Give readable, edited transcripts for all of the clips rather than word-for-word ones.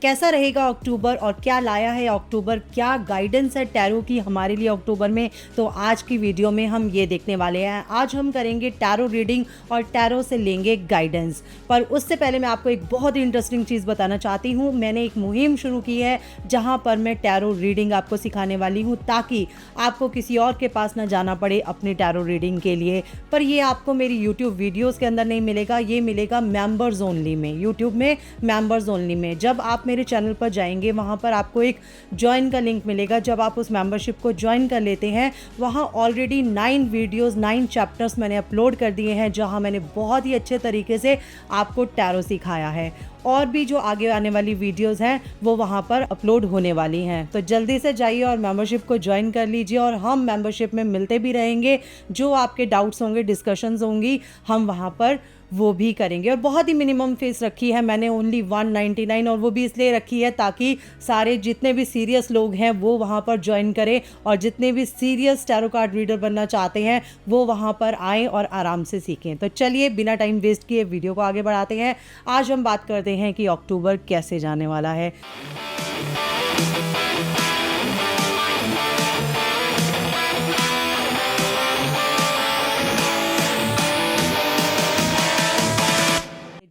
कैसा रहेगा अक्टूबर और क्या लाया है अक्टूबर, क्या गाइडेंस है टैरो की हमारे लिए अक्टूबर में, तो आज की वीडियो में हम ये देखने वाले हैं। आज हम करेंगे टैरो रीडिंग और टैरो से लेंगे गाइडेंस। पर उससे पहले मैं आपको एक बहुत ही इंटरेस्टिंग चीज़ बताना चाहती हूँ। मैंने एक मुहिम शुरू की है जहाँ पर मैं टैरो रीडिंग आपको सिखाने वाली हूँ, ताकि आपको किसी और के पास ना जाना पड़े अपनी टैरो रीडिंग के लिए। पर ये आपको मेरी यूट्यूब वीडियोज़ के अंदर नहीं मिलेगा, ये मिलेगा मेम्बर्स ओनली में, यूट्यूब में मेम्बर्स ओनली में। जब आप मेरे चैनल पर जाएंगे वहाँ पर आपको एक ज्वाइन का लिंक मिलेगा। जब आप उस मेंबरशिप को ज्वाइन कर लेते हैं, वहाँ ऑलरेडी 9 वीडियोस 9 चैप्टर्स मैंने अपलोड कर दिए हैं, जहाँ मैंने बहुत ही अच्छे तरीके से आपको टैरो सिखाया है। और भी जो आगे आने वाली वीडियोस हैं वो वहाँ पर अपलोड होने वाली हैं। तो जल्दी से जाइए और मेंबरशिप को ज्वाइन कर लीजिए, और हम मेंबरशिप में मिलते भी रहेंगे। जो आपके डाउट्स होंगे, डिस्कशंस होंगी, हम वहाँ पर वो भी करेंगे। और बहुत ही मिनिमम फीस रखी है मैंने, ओनली 199, और वो भी इसलिए रखी है ताकि सारे जितने भी सीरियस लोग हैं वो वहाँ पर ज्वाइन करें, और जितने भी सीरियस टैरो कार्ड रीडर बनना चाहते हैं वो वहाँ पर आएँ और आराम से सीखें। तो चलिए बिना टाइम वेस्ट किए वीडियो को आगे बढ़ाते हैं। आज हम बात करते हैं कि अक्टूबर कैसे जाने वाला है।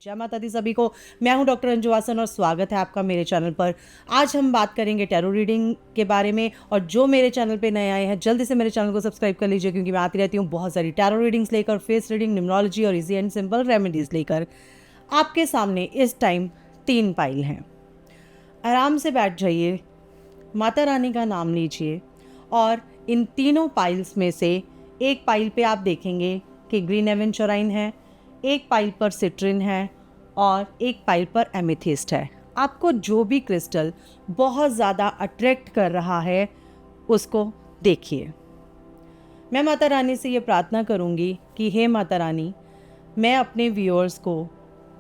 जय माता दी सभी को। मैं हूं डॉक्टर अंजू वासन और स्वागत है आपका मेरे चैनल पर। आज हम बात करेंगे टैरो रीडिंग के बारे में, और जो मेरे चैनल पे नए आए हैं जल्दी से मेरे चैनल को सब्सक्राइब कर लीजिए, क्योंकि मैं आती रहती हूँ बहुत सारी टैरो रीडिंग्स लेकर, फेस रीडिंग, न्यूमरोलॉजी और इजी एंड सिंपल रेमेडीज लेकर। आपके सामने इस टाइम 3 पाइल हैं। आराम से बैठ जाइए, माता रानी का नाम लीजिए, और इन तीनों पाइल्स में से एक पाइल पे आप देखेंगे कि ग्रीन एवेंचुराइन है, एक पाइल पर सिट्रिन है, और एक पाइल पर एमेथिस्ट है। आपको जो भी क्रिस्टल बहुत ज़्यादा अट्रैक्ट कर रहा है उसको देखिए। मैं माता रानी से ये प्रार्थना करूँगी कि हे माता रानी, मैं अपने व्यूअर्स को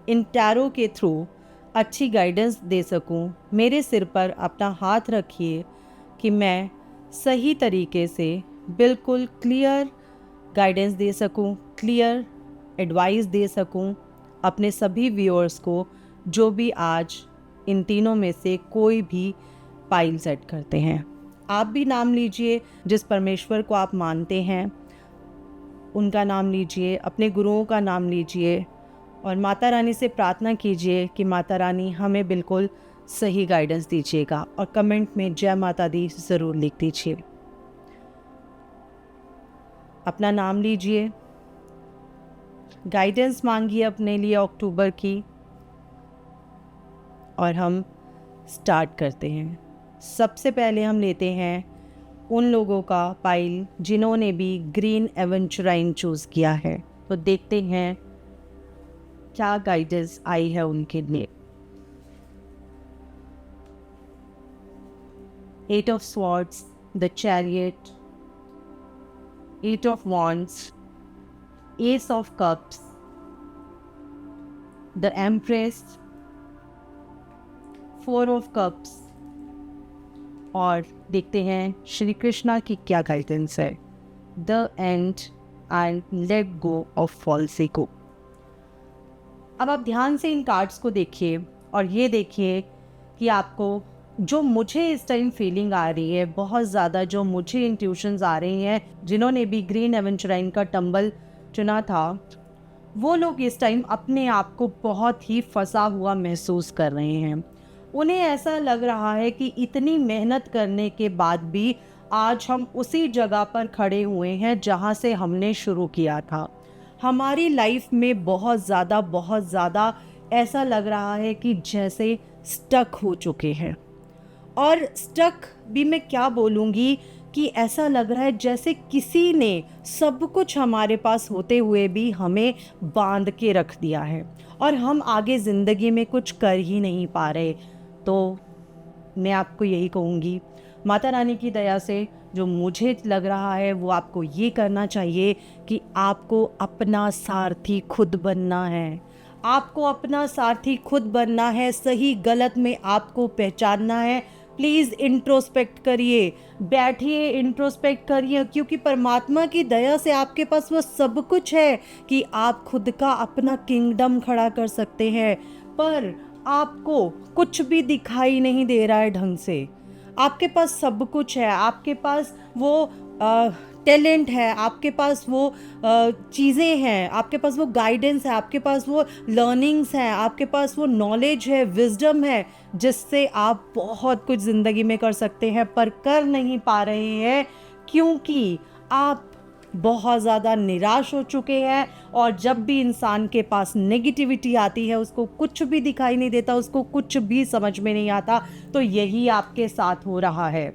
इन टैरो के थ्रू अच्छी गाइडेंस दे सकूं। मेरे सिर पर अपना हाथ रखिए कि मैं सही तरीके से बिल्कुल क्लियर गाइडेंस दे सकूं, क्लियर एडवाइस दे सकूं अपने सभी व्यूअर्स को, जो भी आज इन तीनों में से कोई भी पाइल सेट करते हैं। आप भी नाम लीजिए, जिस परमेश्वर को आप मानते हैं उनका नाम लीजिए, अपने गुरुओं का नाम लीजिए, और माता रानी से प्रार्थना कीजिए कि माता रानी हमें बिल्कुल सही गाइडेंस दीजिएगा, और कमेंट में जय माता दी ज़रूर लिख दीजिए। अपना नाम लीजिए, गाइडेंस मांगिए अपने लिए अक्टूबर की, और हम स्टार्ट करते हैं। सबसे पहले हम लेते हैं उन लोगों का पाइल जिन्होंने भी ग्रीन एवेंचुराइन चूज़ किया है। तो देखते हैं क्या गाइडेंस आई है उनके लिए। 8 of Swords, the Chariot, 8 of Wands, Ace of Cups, the Empress, 4 of Cups, और देखते हैं श्री कृष्णा की क्या गाइडेंस है। The End and Let Go of False Ego। अब आप ध्यान से इन कार्ड्स को देखिए और ये देखिए कि आपको जो मुझे इस टाइम फीलिंग आ रही है, बहुत ज़्यादा जो मुझे इंट्यूशंस आ रही हैं, जिन्होंने भी ग्रीन एवेंचुराइन का टंबल चुना था, वो लोग इस टाइम अपने आप को बहुत ही फंसा हुआ महसूस कर रहे हैं। उन्हें ऐसा लग रहा है कि इतनी मेहनत करने के बाद भी आज हम उसी जगह पर खड़े हुए हैं जहाँ से हमने शुरू किया था। हमारी लाइफ में बहुत ज़्यादा ऐसा लग रहा है कि जैसे स्टक हो चुके हैं। और स्टक भी मैं क्या बोलूँगी कि ऐसा लग रहा है जैसे किसी ने सब कुछ हमारे पास होते हुए भी हमें बांध के रख दिया है, और हम आगे ज़िंदगी में कुछ कर ही नहीं पा रहे। तो मैं आपको यही कहूँगी, माता रानी की दया से जो मुझे लग रहा है वो आपको ये करना चाहिए कि आपको अपना सारथी खुद बनना है। आपको अपना सारथी खुद बनना है, सही गलत में आपको पहचानना है। प्लीज़ इंट्रोस्पेक्ट करिए, बैठिए, इंट्रोस्पेक्ट करिए, क्योंकि परमात्मा की दया से आपके पास वो सब कुछ है कि आप खुद का अपना किंगडम खड़ा कर सकते हैं। पर आपको कुछ भी दिखाई नहीं दे रहा है ढंग से। आपके पास सब कुछ है, आपके पास वो टैलेंट है, आपके पास वो चीज़ें हैं, आपके पास वो गाइडेंस है, आपके पास वो लर्निंग्स हैं, आपके पास वो नॉलेज है, विजडम है, जिससे आप बहुत कुछ ज़िंदगी में कर सकते हैं, पर कर नहीं पा रहे हैं क्योंकि आप बहुत ज़्यादा निराश हो चुके हैं। और जब भी इंसान के पास नेगेटिविटी आती है, उसको कुछ भी दिखाई नहीं देता, उसको कुछ भी समझ में नहीं आता, तो यही आपके साथ हो रहा है।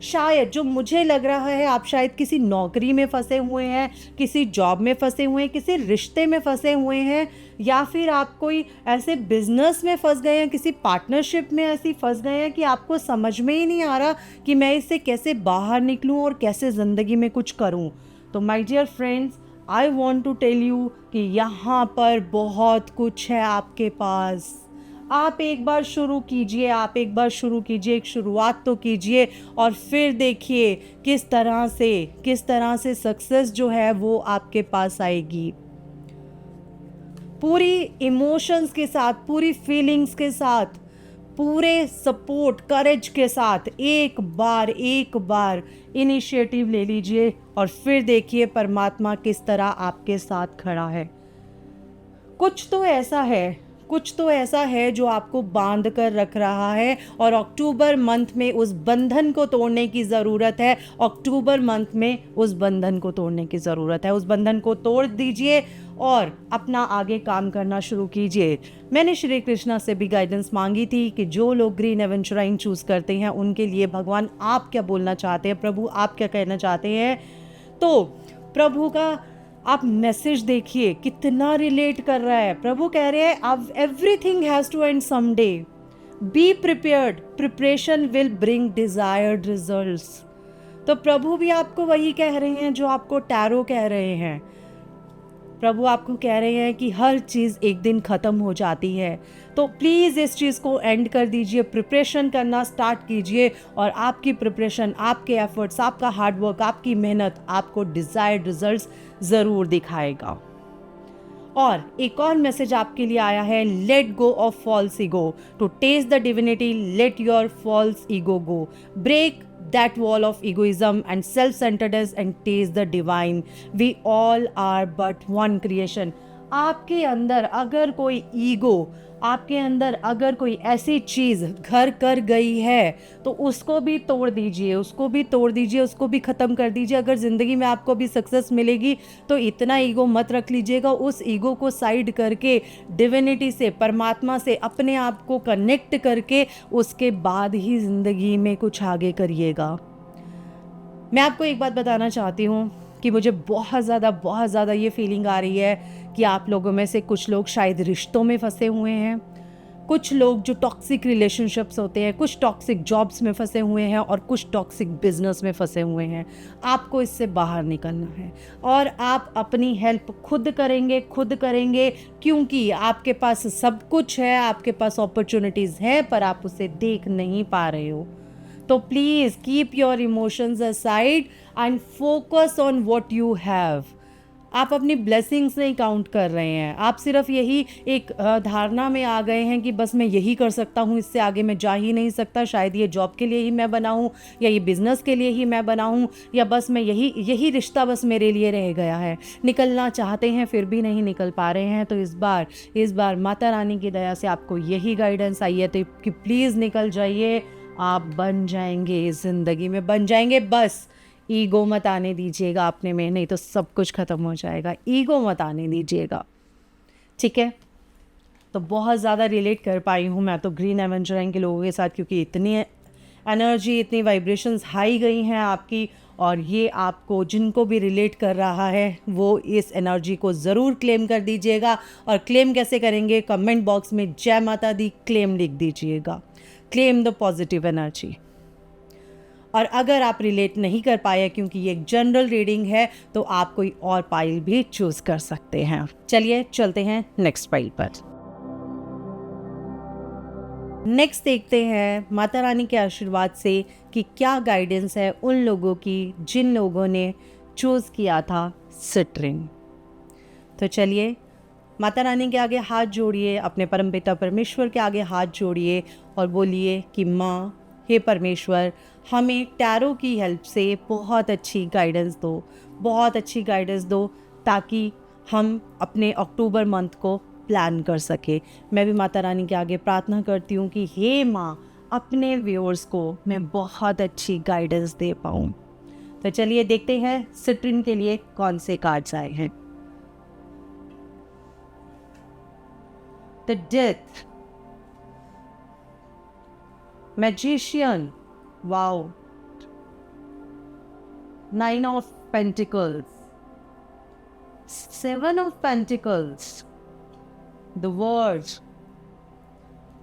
शायद जो मुझे लग रहा है, आप शायद किसी नौकरी में फंसे हुए हैं, किसी जॉब में फंसे हुए हैं, किसी रिश्ते में फंसे हुए हैं, या फिर आप कोई ऐसे बिजनेस में फंस गए हैं, किसी पार्टनरशिप में ऐसी फंस गए हैं कि आपको समझ में ही नहीं आ रहा कि मैं इससे कैसे बाहर निकलूं और कैसे ज़िंदगी में कुछ करूं। तो my dear friends, I want to tell you कि यहाँ पर बहुत कुछ है आपके पास। आप एक बार शुरू कीजिए, आप एक बार शुरू कीजिए, एक शुरुआत तो कीजिए, और फिर देखिए किस तरह से सक्सेस जो है वो आपके पास आएगी। पूरी इमोशंस के साथ, पूरी फीलिंग्स के साथ, पूरे सपोर्ट, करेज के साथ एक बार इनिशिएटिव ले लीजिए और फिर देखिए परमात्मा किस तरह आपके साथ खड़ा है। कुछ तो ऐसा है जो आपको बांध कर रख रहा है, और अक्टूबर मंथ में उस बंधन को तोड़ने की ज़रूरत है। अक्टूबर मंथ में उस बंधन को तोड़ने की ज़रूरत है। उस बंधन को तोड़ दीजिए और अपना आगे काम करना शुरू कीजिए। मैंने श्री कृष्णा से भी गाइडेंस मांगी थी कि जो लोग ग्रीन एवेंचुराइन चूज़ करते हैं उनके लिए भगवान आप क्या बोलना चाहते हैं, प्रभु आप क्या कहना चाहते हैं। तो प्रभु का आप मैसेज देखिए कितना रिलेट कर रहा है। प्रभु कह रहे हैं अब everything has to end someday, be prepared, preparation will bring desired results. तो प्रभु भी आपको वही कह रहे हैं जो आपको टैरो कह रहे हैं। प्रभु आपको कह रहे हैं कि हर चीज़ एक दिन ख़त्म हो जाती है, तो प्लीज़ इस चीज़ को एंड कर दीजिए, प्रिपरेशन करना स्टार्ट कीजिए, और आपकी प्रिपरेशन, आपके एफर्ट्स, आपका हार्डवर्क, आपकी मेहनत आपको डिज़ायर्ड रिजल्ट्स ज़रूर दिखाएगा। और एक और मैसेज आपके लिए आया है, let go of false ego to test the divinity, let your false ego go, break that wall of egoism and self-centeredness and taste the divine. We all are but one creation. आपके अंदर अगर कोई ego, आपके अंदर अगर कोई ऐसी चीज़ घर कर गई है तो उसको भी तोड़ दीजिए, उसको भी ख़त्म कर दीजिए। अगर ज़िंदगी में आपको भी सक्सेस मिलेगी तो इतना ईगो मत रख लीजिएगा। उस ईगो को साइड करके डिविनिटी से, परमात्मा से अपने आप को कनेक्ट करके उसके बाद ही ज़िंदगी में कुछ आगे करिएगा। मैं आपको एक बात बताना चाहती हूँ कि मुझे बहुत ज़्यादा ये फीलिंग आ रही है कि आप लोगों में से कुछ लोग शायद रिश्तों में फंसे हुए हैं, कुछ लोग जो टॉक्सिक रिलेशनशिप्स होते हैं, कुछ टॉक्सिक जॉब्स में फंसे हुए हैं, और कुछ टॉक्सिक बिजनेस में फंसे हुए हैं। आपको इससे बाहर निकलना है और आप अपनी हेल्प खुद करेंगे क्योंकि आपके पास सब कुछ है, आपके पास अपॉर्चुनिटीज़ हैं, पर आप उसे देख नहीं पा रहे हो। तो please keep your emotions aside and focus on what you have. आप अपनी ब्लेसिंग्स नहीं काउंट कर रहे हैं, आप सिर्फ यही एक धारणा में आ गए हैं कि बस मैं यही कर सकता हूँ, इससे आगे मैं जा ही नहीं सकता, शायद ये जॉब के लिए ही मैं बना हूँ, या ये बिज़नेस के लिए ही मैं बना हूँ, या बस मैं यही रिश्ता बस मेरे लिए रह गया है। निकलना चाहते हैं फिर भी नहीं निकल पा रहे हैं। तो इस बार माता रानी की दया से आपको यही गाइडेंस आई है तो कि प्लीज़ निकल जाइए, आप बन जाएंगे, ज़िंदगी में बन जाएंगे। बस ईगो मत आने दीजिएगा अपने में, नहीं तो सब कुछ ख़त्म हो जाएगा। ईगो मत आने दीजिएगा, ठीक है। तो बहुत ज़्यादा रिलेट कर पाई हूँ मैं तो ग्रीन एवेंचुराइन के लोगों के साथ, क्योंकि इतनी एनर्जी, इतनी वाइब्रेशंस हाई गई हैं आपकी, और ये आपको जिनको भी रिलेट कर रहा है वो इस एनर्जी को ज़रूर क्लेम कर दीजिएगा। और क्लेम कैसे करेंगे? कमेंट बॉक्स में जय माता दी क्लेम लिख दीजिएगा, क्लेम द पॉजिटिव एनर्जी। और अगर आप रिलेट नहीं कर पाए क्योंकि ये एक जनरल रीडिंग है, तो आप कोई और पाइल भी चूज़ कर सकते हैं। चलिए चलते हैं नेक्स्ट पाइल पर। नेक्स्ट देखते हैं माता रानी के आशीर्वाद से कि क्या गाइडेंस है उन लोगों की जिन लोगों ने चूज़ किया था सिट्रिन। तो चलिए माता रानी के आगे हाथ जोड़िए, अपने परमपिता परमेश्वर के आगे हाथ जोड़िए और बोलिए कि माँ, हे परमेश्वर, हमें टैरो की हेल्प से बहुत अच्छी गाइडेंस दो, बहुत अच्छी गाइडेंस दो, ताकि हम अपने अक्टूबर मंथ को प्लान कर सके। मैं भी माता रानी के आगे प्रार्थना करती हूँ कि हे माँ, अपने व्यूअर्स को मैं बहुत अच्छी गाइडेंस दे पाऊँ। तो चलिए देखते हैं सिट्रिन के लिए कौन से कार्ड्स आए हैं। The death, magician, wow, 9 of pentacles, 7 of pentacles, the word.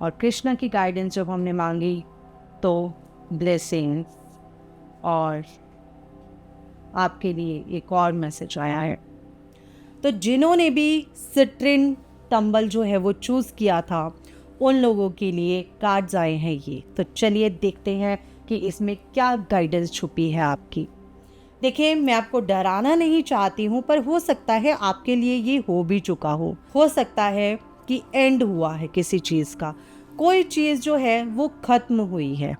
और कृष्णा की गाइडेंस जब हमने मांगी तो ब्लेसिंग्स, और आपके लिए एक और मैसेज आया है। तो जिन्होंने भी सिट्रिन टंबल जो है वो चूज़ किया था, उन लोगों के लिए कार्ड्स आए हैं ये। तो चलिए देखते हैं कि इसमें क्या गाइडेंस छुपी है आपकी। देखिए, मैं आपको डराना नहीं चाहती हूँ, पर हो सकता है आपके लिए ये हो भी चुका हो सकता है कि एंड हुआ है किसी चीज़ का, कोई चीज़ जो है वो ख़त्म हुई है।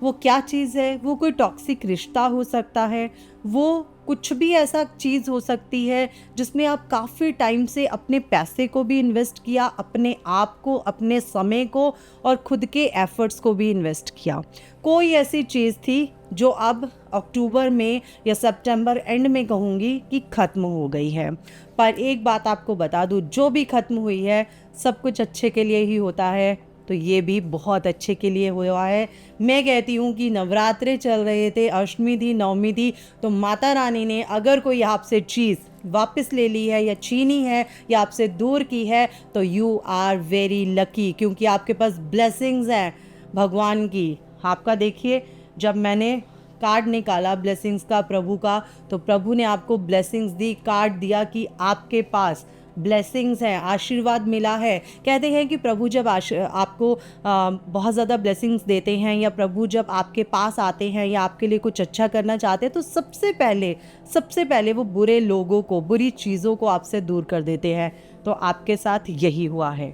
वो क्या चीज़ है? वो कोई टॉक्सिक रिश्ता हो सकता है, वो कुछ भी ऐसा चीज़ हो सकती है जिसमें आप काफ़ी टाइम से अपने पैसे को भी इन्वेस्ट किया, अपने आप को, अपने समय को और खुद के एफर्ट्स को भी इन्वेस्ट किया। कोई ऐसी चीज़ थी जो अब अक्टूबर में या सितंबर एंड में कहूँगी कि ख़त्म हो गई है। पर एक बात आपको बता दूँ, जो भी ख़त्म हुई है सब कुछ अच्छे के लिए ही होता है, तो ये भी बहुत अच्छे के लिए हुआ है। मैं कहती हूँ कि नवरात्रे चल रहे थे, अष्टमी थी, नवमी थी, तो माता रानी ने अगर कोई आपसे चीज़ वापस ले ली है या छीनी है या आपसे दूर की है, तो यू आर वेरी लकी, क्योंकि आपके पास ब्लेसिंग्स हैं भगवान की। आपका देखिए, जब मैंने कार्ड निकाला ब्लेसिंग्स का प्रभु का, तो प्रभु ने आपको ब्लेसिंग्स दी, कार्ड दिया कि आपके पास ब्लेसिंग्स हैं, आशीर्वाद मिला है। कहते हैं कि प्रभु जब आपको बहुत ज़्यादा ब्लेसिंग्स देते हैं, या प्रभु जब आपके पास आते हैं या आपके लिए कुछ अच्छा करना चाहते हैं, तो सबसे पहले वो बुरे लोगों को, बुरी चीज़ों को आपसे दूर कर देते हैं। तो आपके साथ यही हुआ है।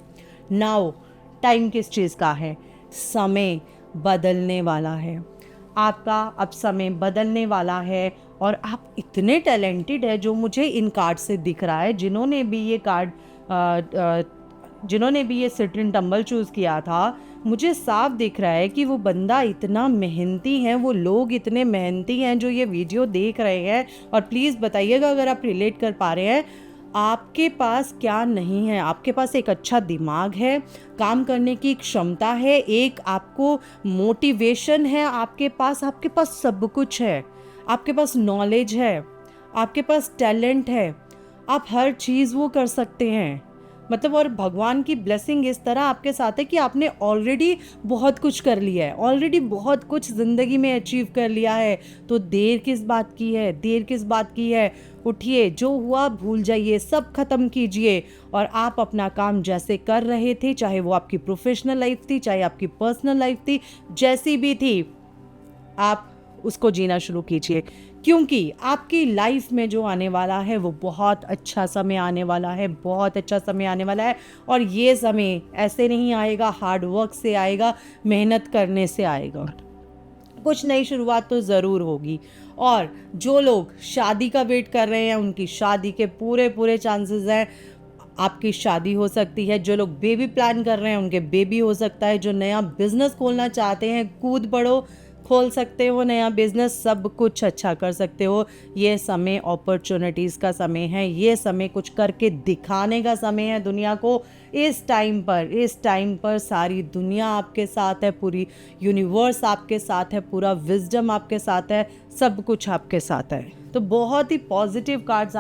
नाउ टाइम किस चीज़ का है? समय बदलने वाला है आपका, अब समय बदलने वाला है। और आप इतने टैलेंटेड है जो मुझे इन कार्ड से दिख रहा है। जिन्होंने भी ये सिट्रिन टंबल चूज़ किया था, मुझे साफ दिख रहा है कि वो बंदा इतना मेहनती है, वो लोग इतने मेहनती हैं जो ये वीडियो देख रहे हैं। और प्लीज़ बताइएगा अगर आप रिलेट कर पा रहे हैं। आपके पास क्या नहीं है? आपके पास एक अच्छा दिमाग है, काम करने की क्षमता है, एक आपको मोटिवेशन है, आपके पास सब कुछ है। आपके पास नॉलेज है, आपके पास टैलेंट है, आप हर चीज़ वो कर सकते हैं। मतलब, और भगवान की ब्लेसिंग इस तरह आपके साथ है कि आपने ऑलरेडी बहुत कुछ कर लिया है, ऑलरेडी बहुत कुछ ज़िंदगी में अचीव कर लिया है। तो देर किस बात की है? उठिए, जो हुआ भूल जाइए, सब खत्म कीजिए, और आप अपना काम जैसे कर रहे थे, चाहे वो आपकी प्रोफेशनल लाइफ थी, चाहे आपकी पर्सनल लाइफ थी, जैसी भी थी, आप उसको जीना शुरू कीजिए। क्योंकि आपकी लाइफ में जो आने वाला है वो बहुत अच्छा समय आने वाला है, बहुत अच्छा समय आने वाला है। और ये समय ऐसे नहीं आएगा, हार्ड वर्क से आएगा, मेहनत करने से आएगा। कुछ नई शुरुआत तो ज़रूर होगी। और जो लोग शादी का वेट कर रहे हैं, उनकी शादी के पूरे चांसेस हैं। आपकी शादी हो सकती है। जो लोग बेबी प्लान कर रहे हैं, उनके बेबी हो सकता है। जो नया बिजनेस खोलना चाहते हैं, कूद पड़ो, खोल सकते हो नया बिजनेस, सब कुछ अच्छा कर सकते हो। ये समय अपॉर्चुनिटीज़ का समय है, ये समय कुछ करके दिखाने का समय है दुनिया को। इस टाइम पर सारी दुनिया आपके साथ है, पूरी यूनिवर्स आपके साथ है, पूरा विजडम आपके साथ है, सब कुछ आपके साथ है। तो बहुत ही पॉजिटिव कार्ड्स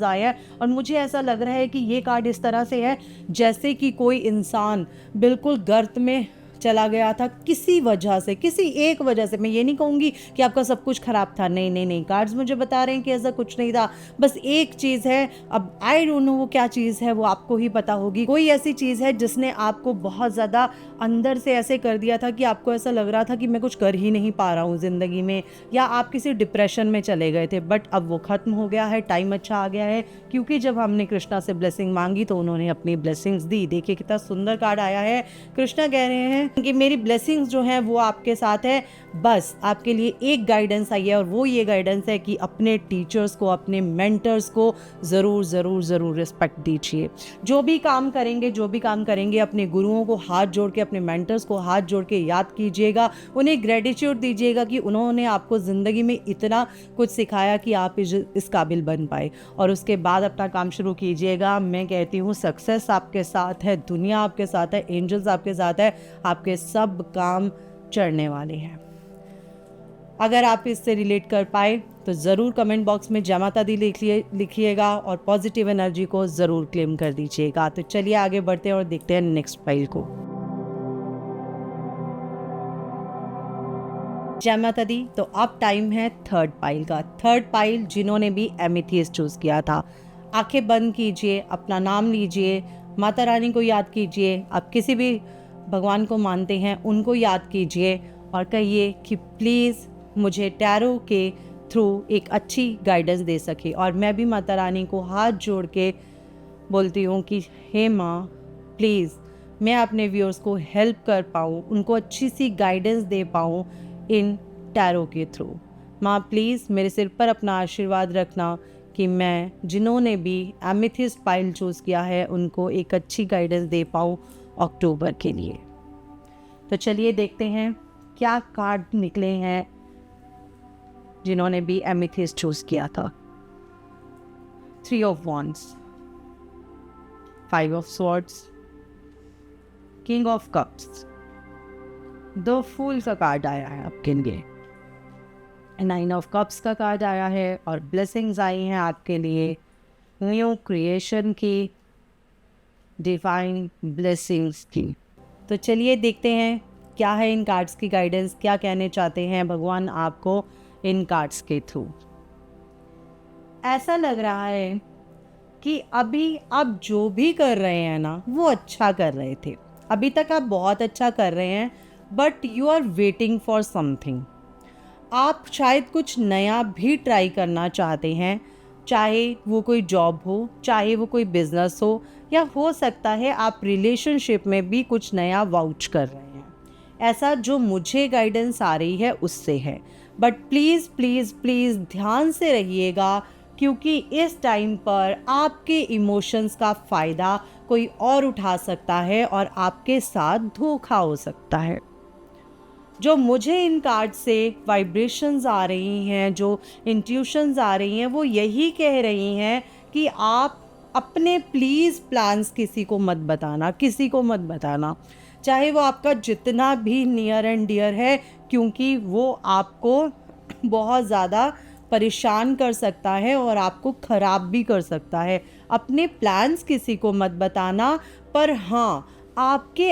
आए हैं। और मुझे ऐसा लग रहा है कि ये कार्ड इस तरह से है जैसे कि कोई इंसान बिल्कुल गर्त में चला गया था किसी वजह से, किसी एक वजह से। मैं ये नहीं कहूँगी कि आपका सब कुछ खराब था, नहीं नहीं नहीं, कार्ड्स मुझे बता रहे हैं कि ऐसा कुछ नहीं था। बस एक चीज़ है, अब आई डोंट नो वो क्या चीज़ है, वो आपको ही पता होगी। कोई ऐसी चीज़ है जिसने आपको बहुत ज़्यादा अंदर से ऐसे कर दिया था कि आपको ऐसा लग रहा था कि मैं कुछ कर ही नहीं पा रहा हूँ ज़िंदगी में, या आप किसी डिप्रेशन में चले गए थे। बट अब वो ख़त्म हो गया है, टाइम अच्छा आ गया है, क्योंकि जब हमने कृष्णा से ब्लेसिंग मांगी तो उन्होंने अपनी ब्लेसिंग्स दी। देखिए कितना सुंदर कार्ड आया है। कृष्णा कह रहे हैं कि मेरी ब्लेसिंग्स जो हैं वो आपके साथ है, बस आपके लिए एक गाइडेंस आई है, और वो ये गाइडेंस है कि अपने टीचर्स को, अपने मेंटर्स को ज़रूर ज़रूर ज़रूर रिस्पेक्ट दीजिए। जो भी काम करेंगे अपने गुरुओं को हाथ जोड़ के, अपने मेंटर्स को हाथ जोड़ के याद कीजिएगा, उन्हें ग्रेटिट्यूड दीजिएगा कि उन्होंने आपको ज़िंदगी में इतना कुछ सिखाया कि आप इस काबिल बन पाए, और उसके बाद अपना काम शुरू कीजिएगा। मैं कहती हूँ सक्सेस आपके साथ है, दुनिया आपके साथ है, एंजल्स आपके साथ है, आपके सब काम चढ़ने वाले हैं। अगर आप इससे रिलेट कर पाए तो ज़रूर कमेंट बॉक्स में जय माता दी लिखिएगा, और पॉजिटिव एनर्जी को ज़रूर क्लेम कर दीजिएगा। तो चलिए आगे बढ़ते हैं और देखते हैं नेक्स्ट फाइल को। जय माता दी। तो अब टाइम है थर्ड पाइल का। थर्ड पाइल जिन्होंने भी एमेथियस्ट चूज़ किया था, आंखें बंद कीजिए, अपना नाम लीजिए, माता रानी को याद कीजिए, आप किसी भी भगवान को मानते हैं उनको याद कीजिए, और कहिए कि प्लीज़ मुझे टैरो के थ्रू एक अच्छी गाइडेंस दे सके। और मैं भी माता रानी को हाथ जोड़ के बोलती हूँ कि हे माँ, प्लीज़ मैं अपने व्यूअर्स को हेल्प कर पाऊँ, उनको अच्छी सी गाइडेंस दे पाऊँ इन टैरो के थ्रू। माँ प्लीज़ मेरे सिर पर अपना आशीर्वाद रखना कि मैं जिन्होंने भी एमेथिस्ट पाइल चूज़ किया है उनको एक अच्छी गाइडेंस दे पाऊँ अक्टूबर के लिए। तो चलिए देखते हैं क्या कार्ड निकले हैं जिन्होंने भी एमेथिस्ट चूज़ किया था। 3 of Wands, 5 of Swords, King of Cups, 2 फूल का कार्ड आया है आपके लिए, 9 of Cups का कार्ड आया है, और ब्लेसिंग्स आई हैं आपके लिए न्यू क्रिएशन की, डिवाइन ब्लेसिंग्स की। तो चलिए देखते हैं क्या है इन कार्ड्स की गाइडेंस, क्या कहने चाहते हैं भगवान आपको इन कार्ड्स के थ्रू। ऐसा लग रहा है कि अभी आप जो भी कर रहे हैं ना वो अच्छा कर रहे थे, अभी तक आप बहुत अच्छा कर रहे हैं, but you are waiting for something. आप शायद कुछ नया भी ट्राई करना चाहते हैं, चाहे वो कोई जॉब हो, चाहे वो कोई बिजनेस हो, या हो सकता है आप रिलेशनशिप में भी कुछ नया वाउच कर रहे हैं। ऐसा जो मुझे गाइडेंस आ रही है उससे है, बट प्लीज़ प्लीज़ प्लीज़ ध्यान से रहिएगा, क्योंकि इस टाइम पर आपके इमोशंस का फ़ायदा कोई और उठा सकता है और आपके साथ धोखा हो सकता है। जो मुझे इन कार्ड से वाइब्रेशंस आ रही हैं, जो इंट्यूशंस आ रही हैं, वो यही कह रही हैं कि आप अपने प्लीज़ प्लान्स किसी को मत बताना, किसी को मत बताना, चाहे वो आपका जितना भी नियर एंड डियर है, क्योंकि वो आपको बहुत ज़्यादा परेशान कर सकता है और आपको ख़राब भी कर सकता है। अपने प्लान्स किसी को मत बताना, पर हाँ आपके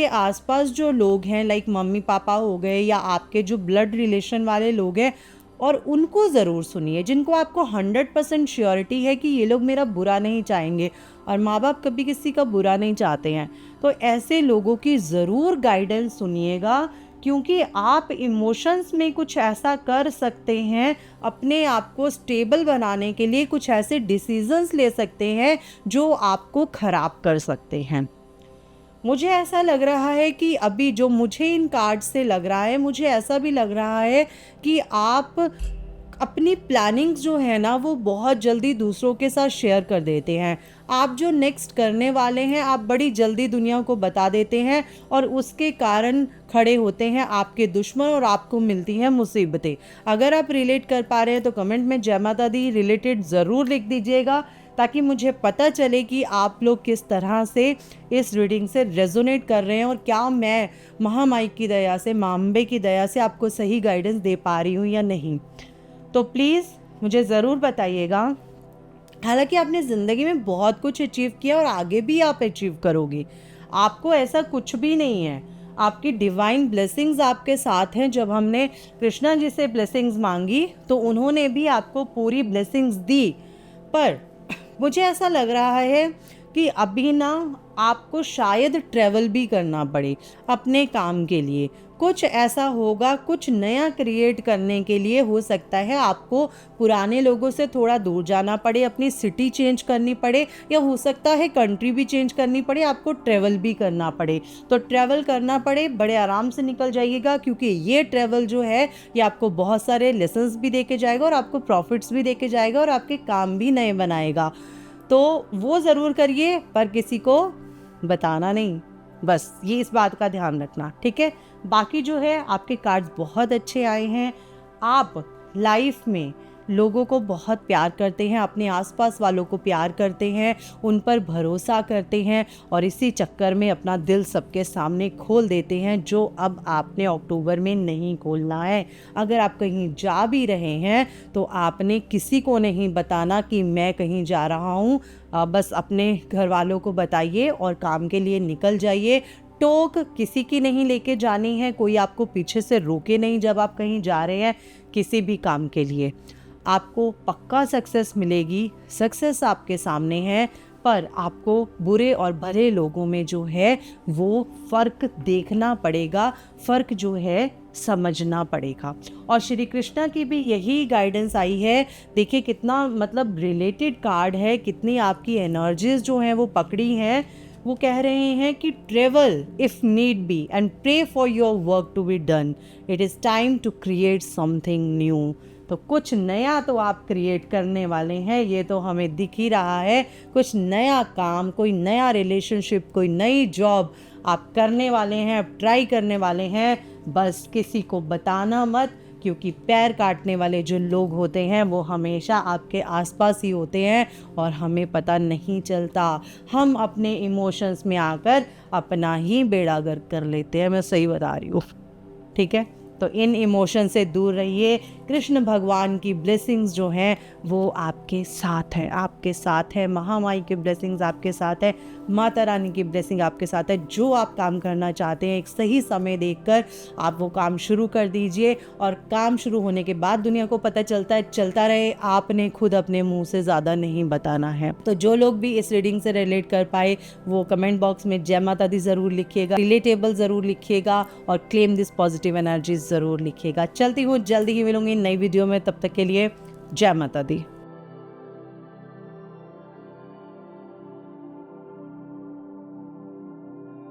आसपास जो लोग हैं, लाइक मम्मी पापा हो गए, या आपके जो ब्लड रिलेशन वाले लोग हैं, और उनको ज़रूर सुनिए, जिनको आपको 100% श्योरिटी है कि ये लोग मेरा बुरा नहीं चाहेंगे, और माँ बाप कभी किसी का बुरा नहीं चाहते हैं। तो ऐसे लोगों की ज़रूर गाइडेंस सुनिएगा, क्योंकि आप इमोशंस में कुछ ऐसा कर सकते हैं, अपने आप को स्टेबल बनाने के लिए कुछ ऐसे डिसीजंस ले सकते हैं जो आपको ख़राब कर सकते हैं। मुझे ऐसा लग रहा है कि अभी जो मुझे इन कार्ड से लग रहा है, मुझे ऐसा भी लग रहा है कि आप अपनी प्लानिंग्स जो है ना वो बहुत जल्दी दूसरों के साथ शेयर कर देते हैं। आप जो नेक्स्ट करने वाले हैं आप बड़ी जल्दी दुनिया को बता देते हैं, और उसके कारण खड़े होते हैं आपके दुश्मन और आपको मिलती हैं मुसीबतें। अगर आप रिलेट कर पा रहे हैं तो कमेंट में जय माता दी रिलेटेड ज़रूर लिख दीजिएगा, ताकि मुझे पता चले कि आप लोग किस तरह से इस रीडिंग से रेजोनेट कर रहे हैं, और क्या मैं महामाई की दया से, माँ अम्बे की दया से आपको सही गाइडेंस दे पा रही हूँ या नहीं। तो प्लीज़ मुझे ज़रूर बताइएगा। हालांकि आपने ज़िंदगी में बहुत कुछ अचीव किया और आगे भी आप अचीव करोगे। आपको ऐसा कुछ भी नहीं है, आपकी डिवाइन ब्लेसिंग्स आपके साथ हैं। जब हमने कृष्णा जी से ब्लेसिंग्स मांगी तो उन्होंने भी आपको पूरी ब्लेसिंग्स दी। पर मुझे ऐसा लग रहा है कि अभी ना आपको शायद ट्रैवल भी करना पड़े अपने काम के लिए। कुछ ऐसा होगा, कुछ नया क्रिएट करने के लिए हो सकता है आपको पुराने लोगों से थोड़ा दूर जाना पड़े, अपनी सिटी चेंज करनी पड़े, या हो सकता है कंट्री भी चेंज करनी पड़े, आपको ट्रैवल भी करना पड़े। तो ट्रैवल करना पड़े, बड़े आराम से निकल जाइएगा, क्योंकि ये ट्रैवल जो है ये आपको बहुत सारे लेसन्स भी दे के जाएगा और आपको प्रॉफिट्स भी दे के जाएगा और आपके काम भी नए बनाएगा। तो वो ज़रूर करिए, पर किसी को बताना नहीं, बस ये इस बात का ध्यान रखना, ठीक है। बाकी जो है आपके कार्ड्स बहुत अच्छे आए हैं। आप लाइफ में लोगों को बहुत प्यार करते हैं, अपने आसपास वालों को प्यार करते हैं, उन पर भरोसा करते हैं और इसी चक्कर में अपना दिल सबके सामने खोल देते हैं, जो अब आपने अक्टूबर में नहीं खोलना है। अगर आप कहीं जा भी रहे हैं तो आपने किसी को नहीं बताना कि मैं कहीं जा रहा हूँ। बस अपने घर वालों को बताइए और काम के लिए निकल जाइए। टोक किसी की नहीं लेके जानी है, कोई आपको पीछे से रोके नहीं जब आप कहीं जा रहे हैं किसी भी काम के लिए। आपको पक्का सक्सेस मिलेगी, सक्सेस आपके सामने है, पर आपको बुरे और भले लोगों में जो है वो फ़र्क देखना पड़ेगा, फ़र्क जो है समझना पड़ेगा। और श्री कृष्णा की भी यही गाइडेंस आई है। देखिए कितना मतलब रिलेटेड कार्ड है, कितनी आपकी एनर्जीज जो हैं वो पकड़ी हैं। वो कह रहे हैं कि travel if need be and pray for your work to be done, it is time to create something new. तो कुछ नया तो आप क्रिएट करने वाले हैं, ये तो हमें दिख ही रहा है। कुछ नया काम, कोई नया रिलेशनशिप, कोई नई जॉब आप करने वाले हैं, आप ट्राई करने वाले हैं। बस किसी को बताना मत, क्योंकि पैर काटने वाले जो लोग होते हैं वो हमेशा आपके आसपास ही होते हैं और हमें पता नहीं चलता। हम अपने इमोशंस में आकर अपना ही बेड़ा गर्क कर लेते हैं, मैं सही बता रही हूँ, ठीक है। तो इन इमोशन से दूर रहिए। कृष्ण भगवान की ब्लेसिंग्स जो हैं वो आपके साथ हैं, आपके साथ है। महामाई की ब्लेसिंग्स आपके साथ है, माता रानी की ब्लेसिंग आपके साथ है। जो आप काम करना चाहते हैं एक सही समय देखकर आप वो काम शुरू कर दीजिए, और काम शुरू होने के बाद दुनिया को पता चलता है, चलता रहे, आपने खुद अपने मुंह से ज़्यादा नहीं बताना है। तो जो लोग भी इस रीडिंग से रिलेट कर पाए वो कमेंट बॉक्स में जय माता दी ज़रूर लिखिएगा, रिलेटेबल ज़रूर लिखिएगा और क्लेम दिस पॉजिटिव एनर्जी ज़रूर लिखिएगा। चलती हूँ, जल्दी ही मिलूंगी नई वीडियो में, तब तक के लिए जय माता दी।